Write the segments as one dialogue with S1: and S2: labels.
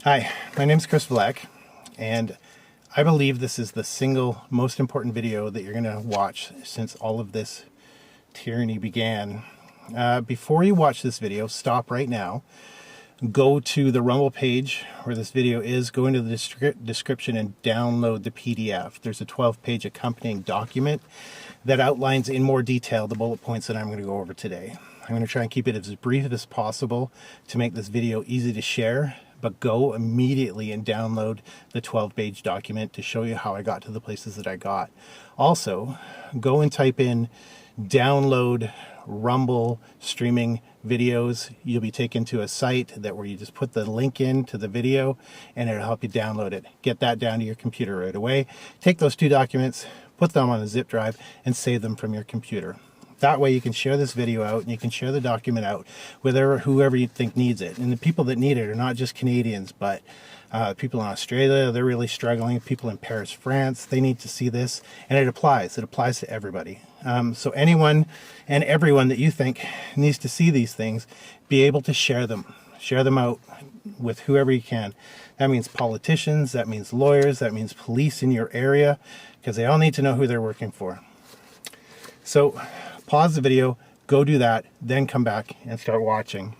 S1: Hi, my name is Chris Vlack, and I believe this is the single most important video that you're going to watch since all of this tyranny began. Before you watch this video, stop right now. Go to the Rumble page where this video is, go into the description and download the PDF. There's a 12-page accompanying document that outlines in more detail the bullet points that I'm going to go over today. I'm going to try and keep it as brief as possible to make this video easy to share, but go immediately and download the 12-page document to show you how I got to the places that I got. Also, go and type in download Rumble streaming videos. You'll be taken to a site where you just put the link in to the video and it'll help you download it. Get that down to your computer right away. Take those two documents, put them on a zip drive, and save them from your computer. That way you can share this video out and you can share the document out with whoever you think needs it. And the people that need it are not just Canadians, but people in Australia, they're really struggling. People in Paris, France, they need to see this. And it applies. It applies to everybody. So anyone and everyone that you think needs to see these things, be able to share them. Share them out with whoever you can. That means politicians, that means lawyers, that means police in your area, because they all need to know who they're working for. So pause the video, go do that, then come back and start watching.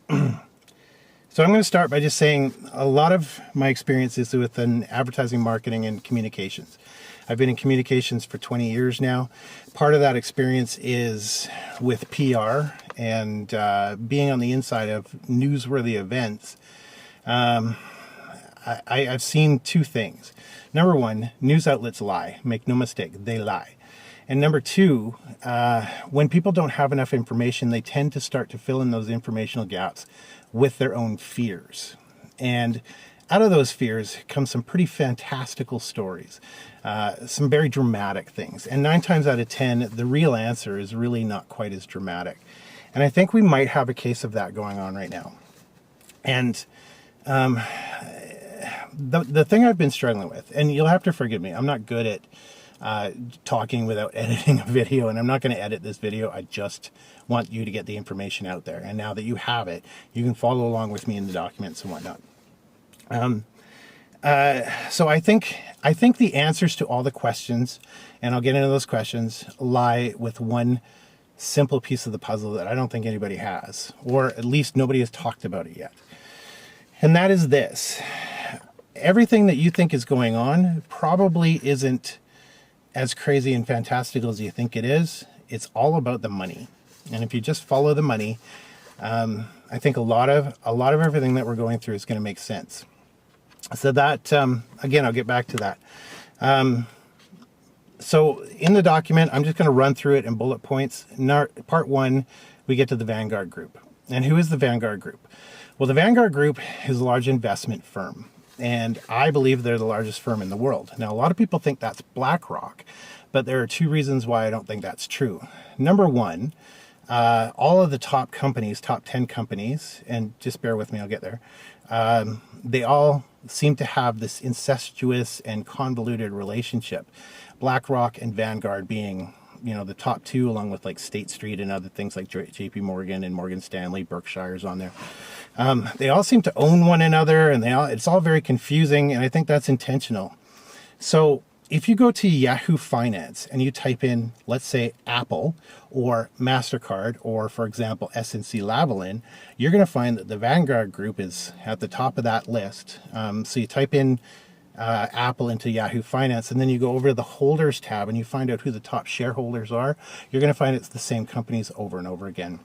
S1: So I'm going to start by just saying a lot of my experience is within advertising, marketing, and communications. I've been in communications for 20 years now. Part of that experience is with PR and being on the inside of newsworthy events. I've seen two things. Number one, news outlets lie. Make no mistake, they lie. And number two, when people don't have enough information, they tend to start to fill in those informational gaps with their own fears. And out of those fears come some pretty fantastical stories, some very dramatic things. And 9 times out of 10, the real answer is really not quite as dramatic. And I think we might have a case of that going on right now. And the thing I've been struggling with, and you'll have to forgive me, I'm not good at talking without editing a video, and I'm not going to edit this video. I just want you to get the information out there. And now that you have it, you can follow along with me in the documents and whatnot. So I think the answers to all the questions, and I'll get into those questions, lie with one simple piece of the puzzle that I don't think anybody has, or at least nobody has talked about it yet. And that is this. Everything that you think is going on probably isn't as crazy and fantastical as you think it is. It's all about the money. And if you just follow the money, I think a lot of everything that we're going through is going to make sense. So that, again, I'll get back to that. So in the document, I'm just going to run through it in bullet points. Part 1, we get to the Vanguard Group. And who is the Vanguard Group? Well, the Vanguard Group is a large investment firm. And I believe they're the largest firm in the world. Now, a lot of people think that's BlackRock, but there are 2 reasons why I don't think that's true. Number one, all of the top companies, top 10 companies, and just bear with me, I'll get there, they all seem to have this incestuous and convoluted relationship. BlackRock and Vanguard being, the top 2, along with like State Street and other things like JP Morgan and Morgan Stanley, Berkshire's on there. They all seem to own one another, and it's all very confusing, and I think that's intentional. So if you go to Yahoo Finance and you type in, let's say, Apple or MasterCard, or for example, SNC-Lavalin, you're going to find that the Vanguard Group is at the top of that list. So you type in Apple into Yahoo Finance, and then you go over to the Holders tab and you find out who the top shareholders are. You're going to find it's the same companies over and over again.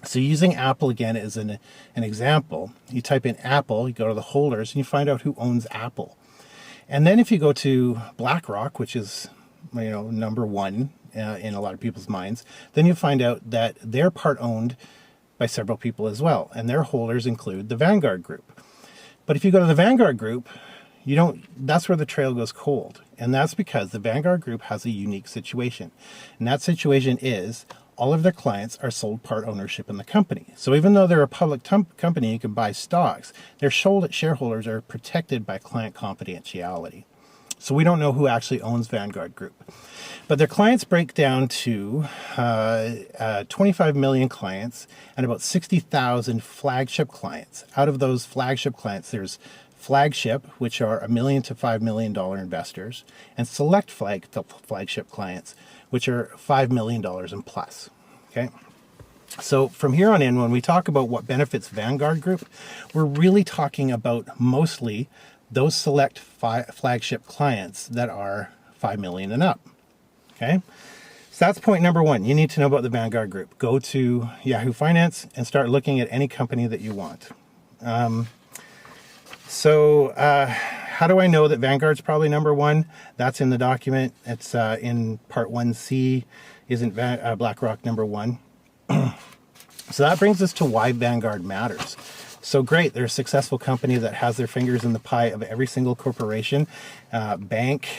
S1: So using Apple again as an example, you type in Apple, you go to the Holders, and you find out who owns Apple. And then if you go to BlackRock, which is number 1 in a lot of people's minds, then you find out that they're part owned by several people as well, and their holders include the Vanguard Group. But if you go to the Vanguard Group, that's where the trail goes cold, and that's because the Vanguard Group has a unique situation, and that situation is all of their clients are sold part ownership in the company. So even though they're a public company, you can buy stocks, their shareholders are protected by client confidentiality. So we don't know who actually owns Vanguard Group. But their clients break down to 25 million clients and about 60,000 flagship clients. Out of those flagship clients, there's flagship, which are $1 million to $5 million investors, and select flagship clients, which are $5 million and plus. Okay. So from here on in, when we talk about what benefits Vanguard Group, we're really talking about mostly those select flagship clients that are 5 million and up. Okay. So that's point number one. You need to know about the Vanguard Group. Go to Yahoo Finance and start looking at any company that you want. How do I know that Vanguard's probably number one? That's in the document. It's in part 1C. Isn't BlackRock number one? So that brings us to why Vanguard matters. So great, they're a successful company that has their fingers in the pie of every single corporation, bank,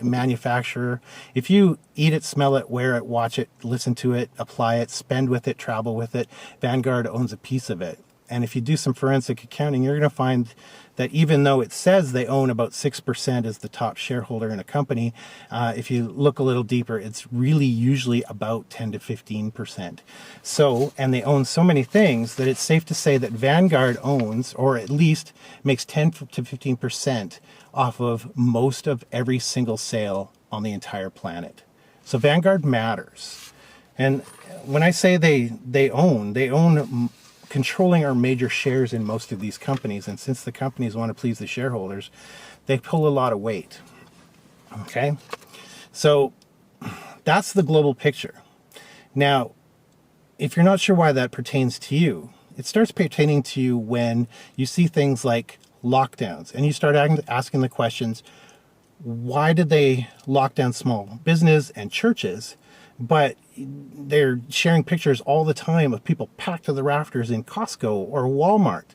S1: manufacturer. If you eat it, smell it, wear it, watch it, listen to it, apply it, spend with it, travel with it, Vanguard owns a piece of it. And if you do some forensic accounting, you're going to find that even though it says they own about 6% as the top shareholder in a company, if you look a little deeper, it's really usually about 10 to 15%. So, and they own so many things that it's safe to say that Vanguard owns, or at least makes 10 to 15% off of most of every single sale on the entire planet. So Vanguard matters. And when I say they own controlling our major shares in most of these companies. And since the companies want to please the shareholders, they pull a lot of weight. Okay. So that's the global picture. Now, if you're not sure why that pertains to you, it starts pertaining to you when you see things like lockdowns and you start asking the questions, why did they lock down small business and churches, but they're sharing pictures all the time of people packed to the rafters in Costco or Walmart?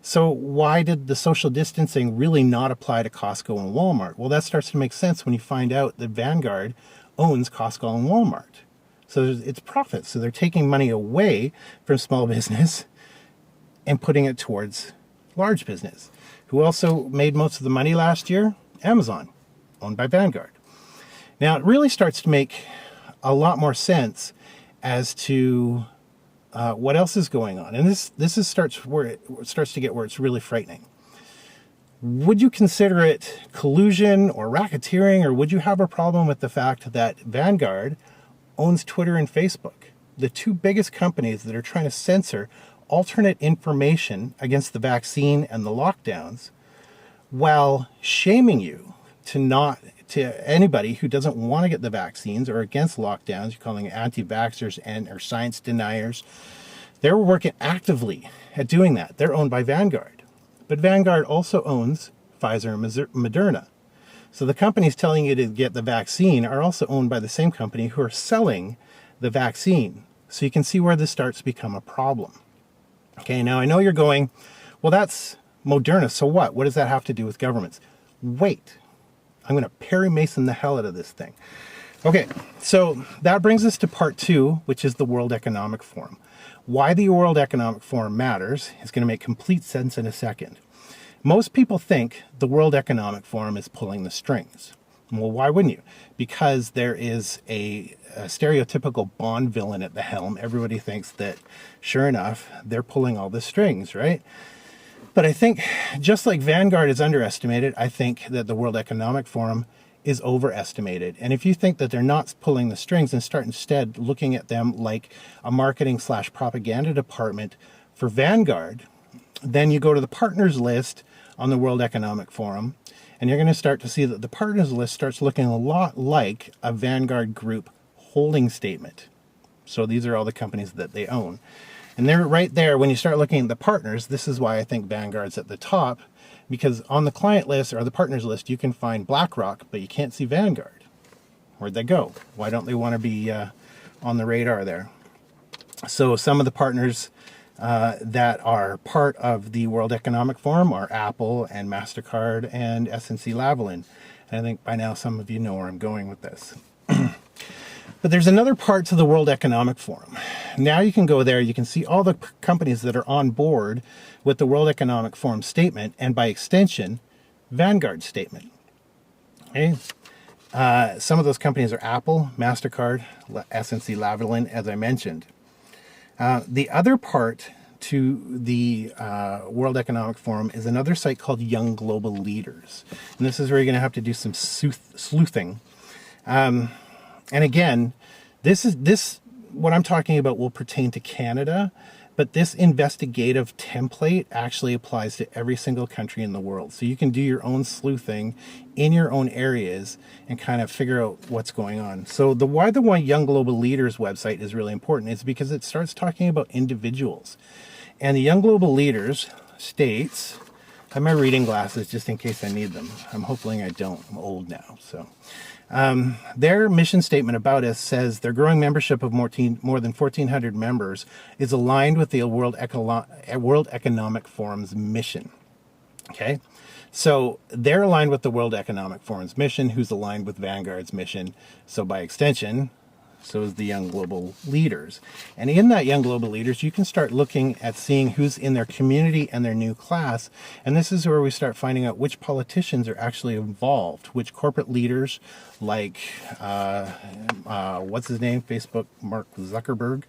S1: So why did the social distancing really not apply to Costco and Walmart? Well, that starts to make sense when you find out that Vanguard owns Costco and Walmart. So it's profit. So they're taking money away from small business and putting it towards large business. Who also made most of the money last year? Amazon, owned by Vanguard. Now, it really starts to make a lot more sense as to what else is going on. And this starts to get where it's really frightening. Would you consider it collusion or racketeering, or would you have a problem with the fact that Vanguard owns Twitter and Facebook, the two biggest companies that are trying to censor alternate information against the vaccine and the lockdowns, while shaming you to anybody who doesn't want to get the vaccines or against lockdowns? You're calling it anti-vaxxers or science deniers. They're working actively at doing that. They're owned by Vanguard. But Vanguard also owns Pfizer and Moderna. So the companies telling you to get the vaccine are also owned by the same company who are selling the vaccine. So you can see where this starts to become a problem. Okay, now I know you're going, well, that's Moderna, so what? What does that have to do with governments? Wait. I'm going to Perry Mason the hell out of this thing. Okay, so that brings us to part two, which is the World Economic Forum. Why the World Economic Forum matters is going to make complete sense in a second. Most people think the World Economic Forum is pulling the strings. Well, why wouldn't you? Because there is a stereotypical Bond villain at the helm. Everybody thinks that, sure enough, they're pulling all the strings, right? But I think, just like Vanguard is underestimated, I think that the World Economic Forum is overestimated. And if you think that they're not pulling the strings, and start instead looking at them like a marketing/propaganda department for Vanguard, then you go to the partners list on the World Economic Forum, and you're going to start to see that the partners list starts looking a lot like a Vanguard Group holding statement. So these are all the companies that they own. And they're right there. When you start looking at the partners, this is why I think Vanguard's at the top, because on the client list or the partners list, you can find BlackRock, but you can't see Vanguard. Where'd they go? Why don't they want to be on the radar there? So some of the partners that are part of the World Economic Forum are Apple and MasterCard and SNC-Lavalin. And I think by now some of you know where I'm going with this. But there's another part to the World Economic Forum. Now you can go there, you can see all the companies that are on board with the World Economic Forum statement, and by extension, Vanguard's statement. Okay. Some of those companies are Apple, MasterCard, SNC Lavalin, as I mentioned. The other part to the World Economic Forum is another site called Young Global Leaders. And this is where you're going to have to do some sleuthing. And again, this what I'm talking about will pertain to Canada, but this investigative template actually applies to every single country in the world. So you can do your own sleuthing in your own areas and kind of figure out what's going on. So why the Young Global Leaders website is really important is because it starts talking about individuals. And the Young Global Leaders states, I have my reading glasses just in case I need them. I'm hoping I don't. I'm old now, so. Their mission statement about us says their growing membership of more than 1,400 members is aligned with the World Economic Forum's mission. Okay, so they're aligned with the World Economic Forum's mission, who's aligned with Vanguard's mission. So by extension, so is the Young Global Leaders. And in that Young Global Leaders, you can start looking at seeing who's in their community and their new class. And this is where we start finding out which politicians are actually involved, which corporate leaders like, what's his name? Facebook, Mark Zuckerberg.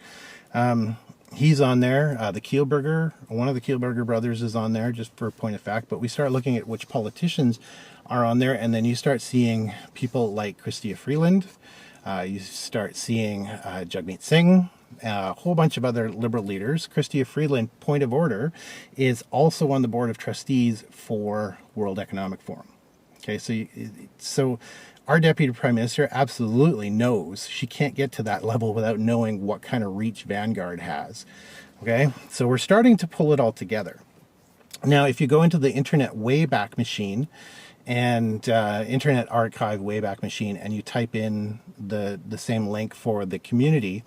S1: He's on there. The Kielburger, one of the Kielburger brothers is on there, just for a point of fact. But we start looking at which politicians are on there. And then you start seeing people like Chrystia Freeland. You start seeing Jagmeet Singh, a whole bunch of other liberal leaders. Chrystia Freeland, point of order, is also on the board of trustees for World Economic Forum. Okay, so our deputy prime minister absolutely knows she can't get to that level without knowing what kind of reach Vanguard has. Okay, so we're starting to pull it all together. Now, if you go into the Internet Wayback Machine and Internet Archive Wayback Machine, and you type in the same link for the community,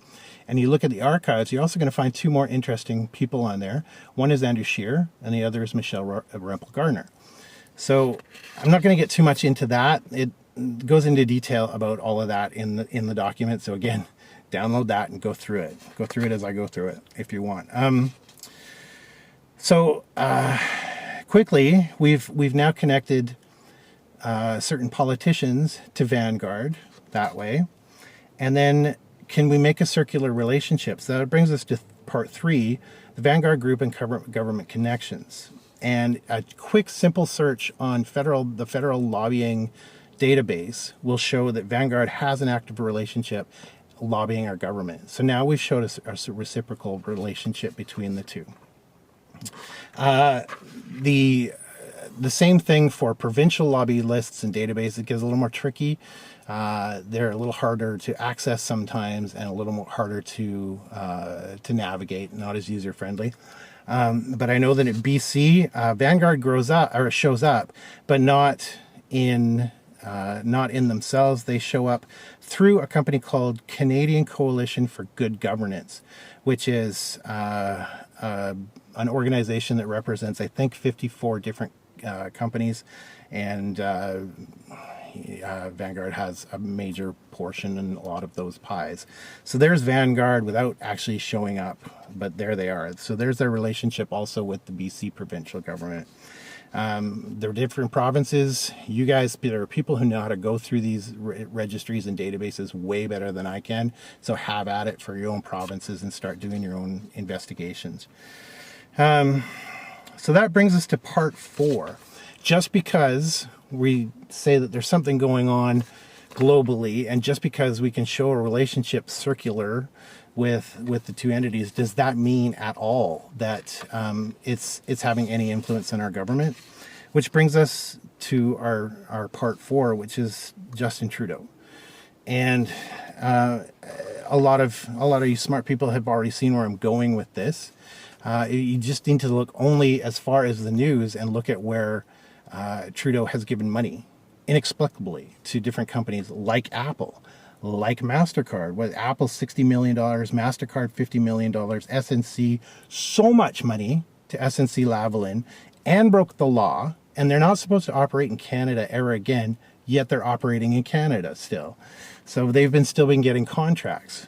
S1: and you look at the archives, you're also going to find two more interesting people on there. One is Andrew Scheer, and the other is Michelle Rempel-Gardner. So I'm not going to get too much into that. It goes into detail about all of that in the document. So again, download that and go through it. Go through it as I go through it if you want. Quickly, we've now connected certain politicians to Vanguard that way. And then can we make a circular relationship? So that brings us to part 3, the Vanguard Group and Government Connections. And a quick, simple search on the federal lobbying database will show that Vanguard has an active relationship lobbying our government. So now we've showed a reciprocal relationship between the two. The same thing for provincial lobby lists and databases. It gets a little more tricky. They're a little harder to access sometimes and a little more harder to navigate, not as user-friendly. But I know that in BC, Vanguard shows up, but not in themselves. They show up through a company called Canadian Coalition for Good Governance, which is an organization that represents, I think, 54 different companies, and Vanguard has a major portion in a lot of those pies. So there's Vanguard without actually showing up, but there they are. So there's their relationship also with the BC provincial government. They're different provinces. You guys, there are people who know how to go through these registries and databases way better than I can. So have at it for your own provinces and start doing your own investigations. So that brings us to part 4. Just because we say that there's something going on globally, and just because we can show a relationship circular with the two entities, does that mean at all that it's having any influence on our government? Which brings us to our part 4, which is Justin Trudeau. And a lot of you smart people have already seen where I'm going with this. You just need to look only as far as the news and look at where Trudeau has given money inexplicably to different companies like Apple, like MasterCard. With Apple, $60 million, MasterCard, $50 million, SNC, so much money to SNC Lavalin, and broke the law. And they're not supposed to operate in Canada ever again, yet they're operating in Canada still. So they've still been getting contracts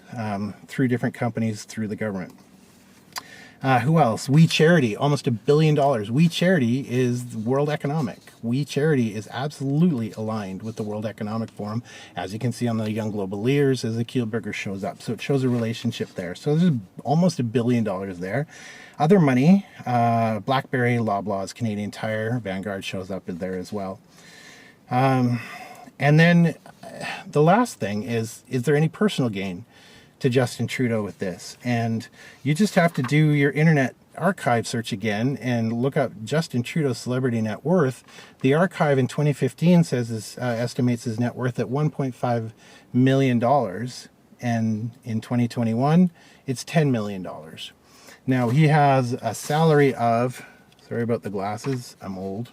S1: through different companies, through the government. Who else? We Charity, almost $1 billion. We Charity is World Economic. We Charity is absolutely aligned with the World Economic Forum, as you can see on the Young Global Leaders as the Kielburger shows up. So it shows a relationship there. So there's almost $1 billion there. Other money, BlackBerry, Loblaws, Canadian Tire, Vanguard shows up there as well. And then the last thing is there any personal gain to Justin Trudeau with this? And you just have to do your Internet Archive search again and look up Justin Trudeau's celebrity net worth. The archive in 2015 says estimates his net worth at $1.5 million, and in 2021 it's $10 million. Now he has a salary of, sorry about the glasses, I'm old.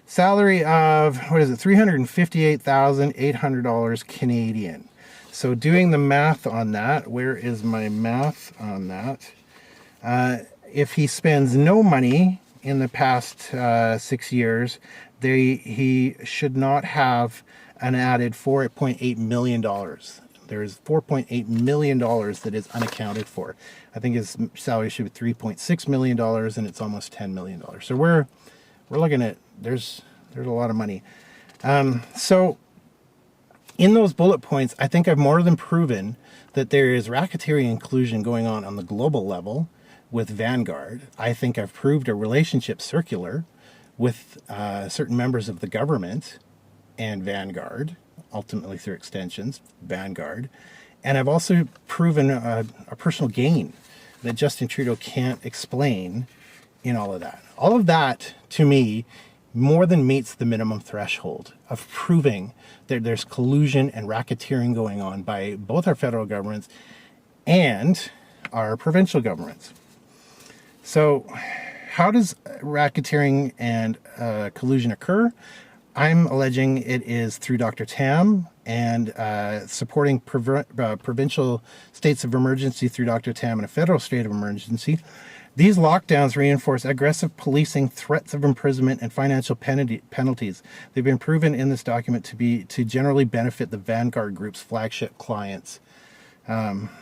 S1: Salary of, what is it, $358,800 Canadian. So doing the math on that, where is my math on that? If he spends no money in the past 6 years, he should not have an added $4.8 million. There is $4.8 million that is unaccounted for. I think his salary should be $3.6 million, and it's almost $10 million. So we're looking at, there's a lot of money. So in those bullet points, I think I've more than proven that there is racketeering collusion going on the global level with Vanguard. I think I've proved a relationship circular with certain members of the government and Vanguard, ultimately through extensions, Vanguard. And I've also proven a personal gain that Justin Trudeau can't explain in all of that. All of that, to me, more than meets the minimum threshold of proving that there's collusion and racketeering going on by both our federal governments and our provincial governments. So how does racketeering and collusion occur? I'm alleging it is through Dr. Tam and supporting provincial states of emergency through Dr. Tam and a federal state of emergency. These lockdowns reinforce aggressive policing, threats of imprisonment, and financial penalties. They've been proven in this document to generally benefit the Vanguard Group's flagship clients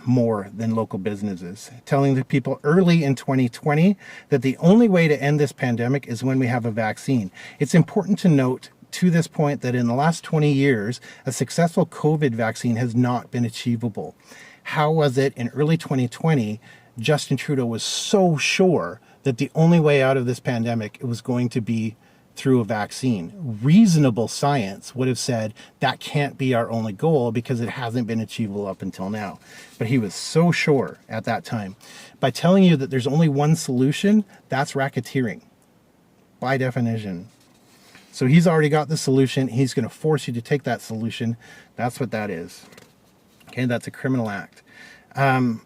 S1: more than local businesses, telling the people early in 2020 that the only way to end this pandemic is when we have a vaccine. It's important to note to this point that in the last 20 years, a successful COVID vaccine has not been achievable. How was it in early 2020 Justin Trudeau was so sure that the only way out of this pandemic was going to be through a vaccine? Reasonable science would have said that can't be our only goal because it hasn't been achievable up until now. But he was so sure at that time. By telling you that there's only one solution, that's racketeering by definition. So he's already got the solution. He's going to force you to take that solution. That's what that is. Okay, that's a criminal act. And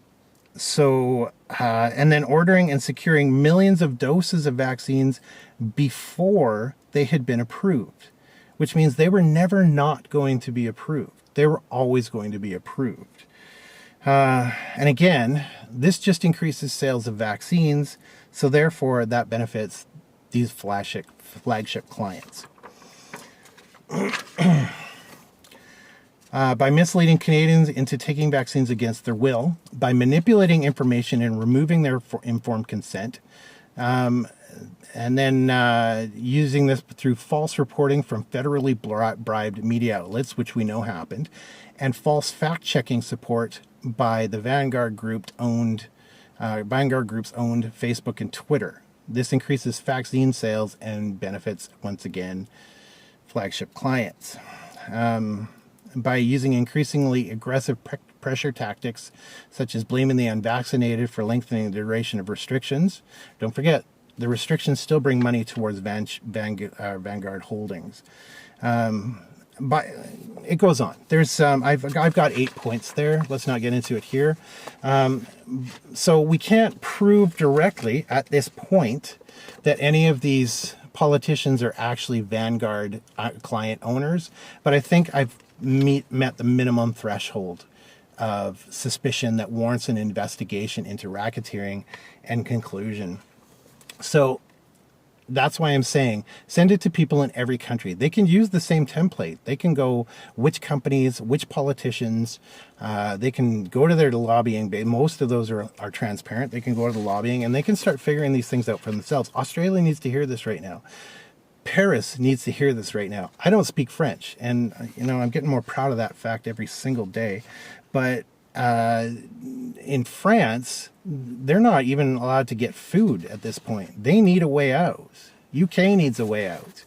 S1: then ordering and securing millions of doses of vaccines before they had been approved, which means they were never not going to be approved. They were always going to be approved. And again, this just increases sales of vaccines, so therefore that benefits these flagship clients. By misleading Canadians into taking vaccines against their will, by manipulating information and removing their informed consent, and then using this through false reporting from federally bribed media outlets, which we know happened, and false fact-checking support by the Vanguard Group's owned Facebook and Twitter. This increases vaccine sales and benefits, once again, flagship clients. By using increasingly aggressive pressure tactics, such as blaming the unvaccinated for lengthening the duration of restrictions. Don't forget, the restrictions still bring money towards Vanguard holdings. But it goes on. There's I've got 8 points there. Let's not get into it here. So we can't prove directly at this point that any of these politicians are actually Vanguard client owners, but I think I've met the minimum threshold of suspicion that warrants an investigation into racketeering and conclusion. So that's why I'm saying send it to people in every country. They can use the same template. They can go which companies, which politicians. They can go to their lobbying. Most of those are transparent. They can go to the lobbying and they can start figuring these things out for themselves. Australia needs to hear this right now. Paris needs to hear this right now. I don't speak French, and I'm getting more proud of that fact every single day. But in France, they're not even allowed to get food at this point. They need a way out. UK needs a way out.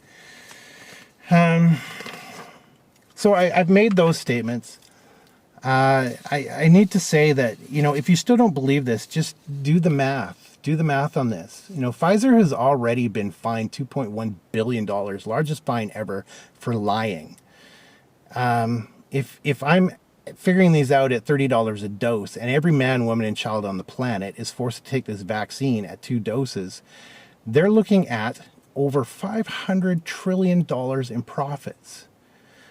S1: So I've made those statements. I need to say that, if you still don't believe this, just do the math. Do the math on this. Pfizer has already been fined $2.1 billion, largest fine ever, for lying. If I'm figuring these out at $30 a dose, and every man, woman, and child on the planet is forced to take this vaccine at 2 doses, they're looking at over $500 trillion in profits.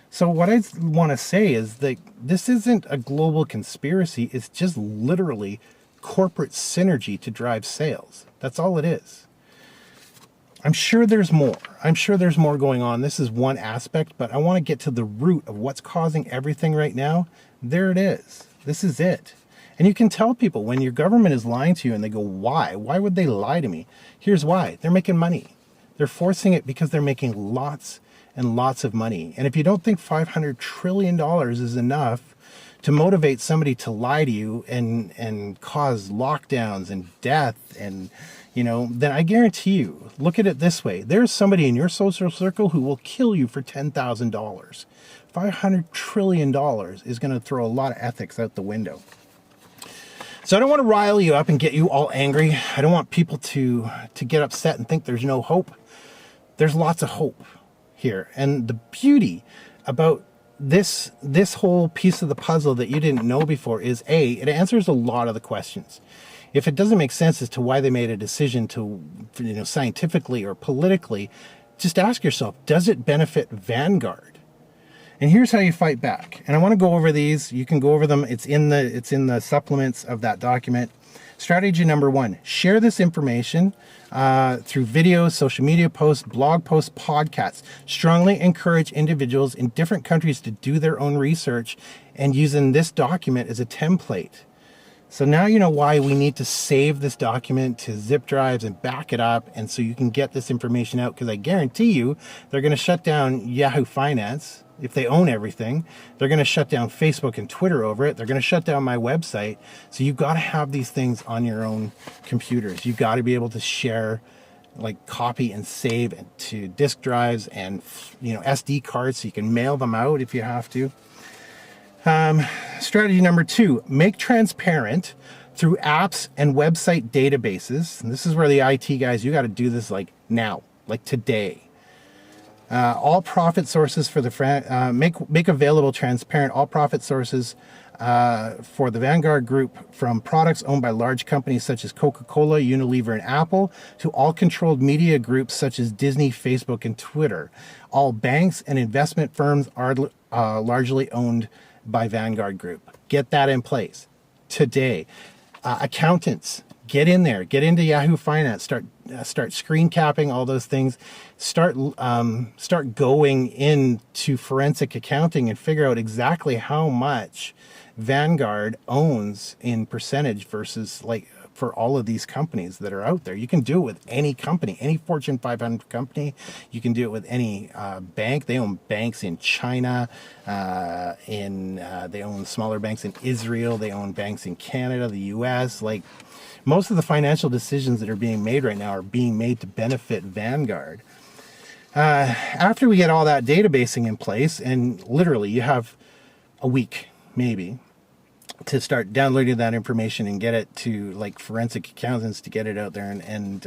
S1: So what I want to say is that this isn't a global conspiracy. It's just literally corporate synergy to drive sales. That's all it is. I'm sure there's more. I'm sure there's more going on. This is one aspect, but I want to get to the root of what's causing everything right now. There it is. This is it. And you can tell people when your government is lying to you and they go, why? Why would they lie to me? Here's why. They're making money. They're forcing it because they're making lots and lots of money. And if you don't think $500 trillion is enough to motivate somebody to lie to you and cause lockdowns and death and, then I guarantee you, look at it this way. There's somebody in your social circle who will kill you for $10,000. $500 trillion is going to throw a lot of ethics out the window. So I don't want to rile you up and get you all angry. I don't want people to get upset and think there's no hope. There's lots of hope here. And the beauty about this whole piece of the puzzle that you didn't know before is it answers a lot of the questions. If it doesn't make sense as to why they made a decision to, scientifically or politically, just ask yourself, does it benefit Vanguard? And here's how you fight back. And I want to go over these. You can go over them. It's in the supplements of that document. Strategy number 1, share this information through videos, social media posts, blog posts, podcasts. Strongly encourage individuals in different countries to do their own research and using this document as a template. So now you know why we need to save this document to zip drives and back it up, and so you can get this information out, because I guarantee you they're going to shut down Yahoo Finance if they own everything. They're going to shut down Facebook and Twitter over it. They're going to shut down my website. So you've got to have these things on your own computers. You've got to be able to share, like copy and save to disk drives and SD cards so you can mail them out if you have to. Strategy number 2, make transparent through apps and website databases. And this is where the IT guys, you got to do this like now, like today. All profit sources for the make available transparent all profit sources for the Vanguard Group, from products owned by large companies such as Coca-Cola, Unilever, and Apple, to all controlled media groups such as Disney, Facebook, and Twitter. All banks and investment firms are largely owned by Vanguard Group. Get that in place today. Accountants, get in there, get into Yahoo Finance, start screen capping all those things, start going into forensic accounting and figure out exactly how much Vanguard owns in percentage versus for all of these companies that are out there. You can do it with any company, any Fortune 500 company. You can do it with any bank. They own banks in China, they own smaller banks in Israel. They own banks in Canada, the US. Most of the financial decisions that are being made right now are being made to benefit Vanguard. After we get all that databasing in place, and literally you have a week, maybe, to start downloading that information and get it to forensic accountants to get it out there and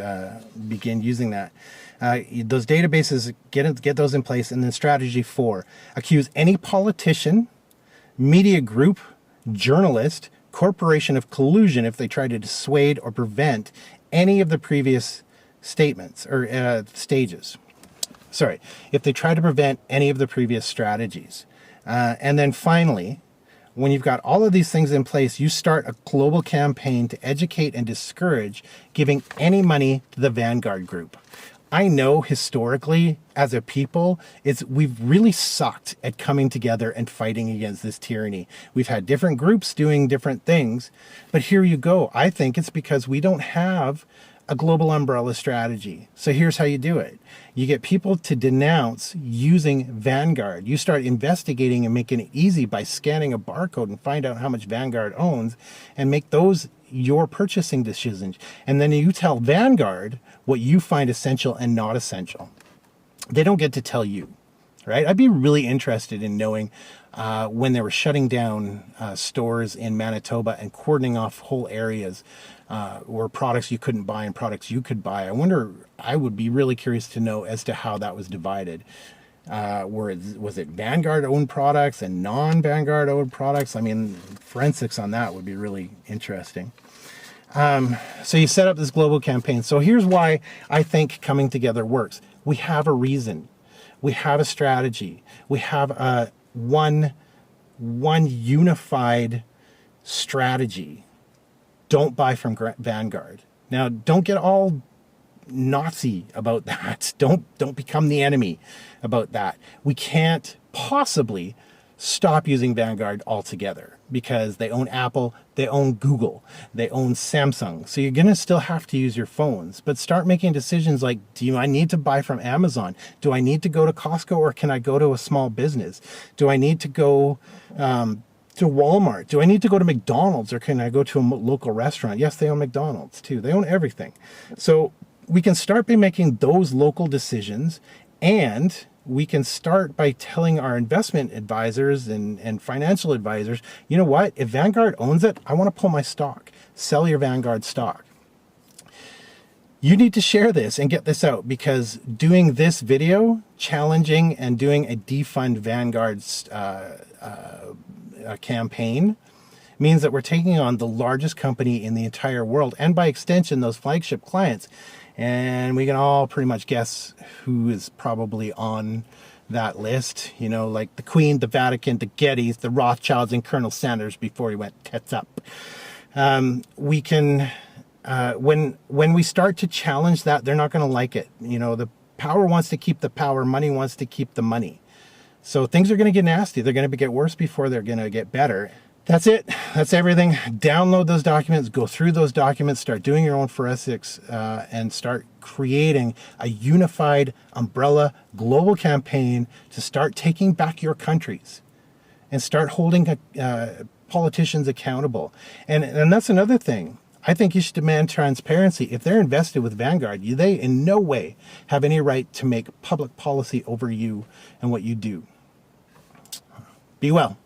S1: begin using that. Those databases, get those in place. And then strategy 4, accuse any politician, media group, journalist, corporation of collusion if they try to dissuade or prevent any of the previous statements or stages. Sorry, if they try to prevent any of the previous strategies. And then finally, when you've got all of these things in place, you start a global campaign to educate and discourage giving any money to the Vanguard Group. I know historically as a people, we've really sucked at coming together and fighting against this tyranny. We've had different groups doing different things, but here you go. I think it's because we don't have a global umbrella strategy. So here's how you do it. You get people to denounce using Vanguard. You start investigating and making it easy by scanning a barcode and find out how much Vanguard owns and make those your purchasing decisions. And then you tell Vanguard what you find essential and not essential. They don't get to tell you, right? I'd be really interested in knowing when they were shutting down stores in Manitoba and cordoning off whole areas where products you couldn't buy and products you could buy. I would be really curious to know as to how that was divided. Was it Vanguard owned products and non-Vanguard owned products? I mean, forensics on that would be really interesting. So you set up this global campaign. So here's why I think coming together works. We have a reason. We have a strategy. We have a one unified strategy. Don't buy from Vanguard. Now, don't get all Nazi about that. Don't become the enemy about that. We can't possibly stop using Vanguard altogether because they own Apple, they own Google, they own Samsung. So you're going to still have to use your phones, but start making decisions like, do I need to buy from Amazon? Do I need to go to Costco, or can I go to a small business? Do I need to go to Walmart? Do I need to go to McDonald's, or can I go to a local restaurant? Yes, they own McDonald's too. They own everything. So we can start by making those local decisions, and we can start by telling our investment advisors and financial advisors, you know what? If Vanguard owns it, I want to pull my stock. Sell your Vanguard stock. You need to share this and get this out, because doing this video, challenging and doing a defund Vanguard's campaign means that we're taking on the largest company in the entire world, and by extension, those flagship clients. And we can all pretty much guess who is probably on that list, you know, like the Queen, the Vatican, the Gettys, the Rothschilds, and Colonel Sanders before he went tits up. We can, when we start to challenge that, they're not going to like it. You know, the power wants to keep the power, money wants to keep the money. So things are going to get nasty. They're going to get worse before they're going to get better. That's it. That's everything. Download those documents, go through those documents, start doing your own forensics, and start creating a unified umbrella global campaign to start taking back your countries and start holding politicians accountable. And that's another thing. I think you should demand transparency. If they're invested with Vanguard, they in no way have any right to make public policy over you and what you do. Be well.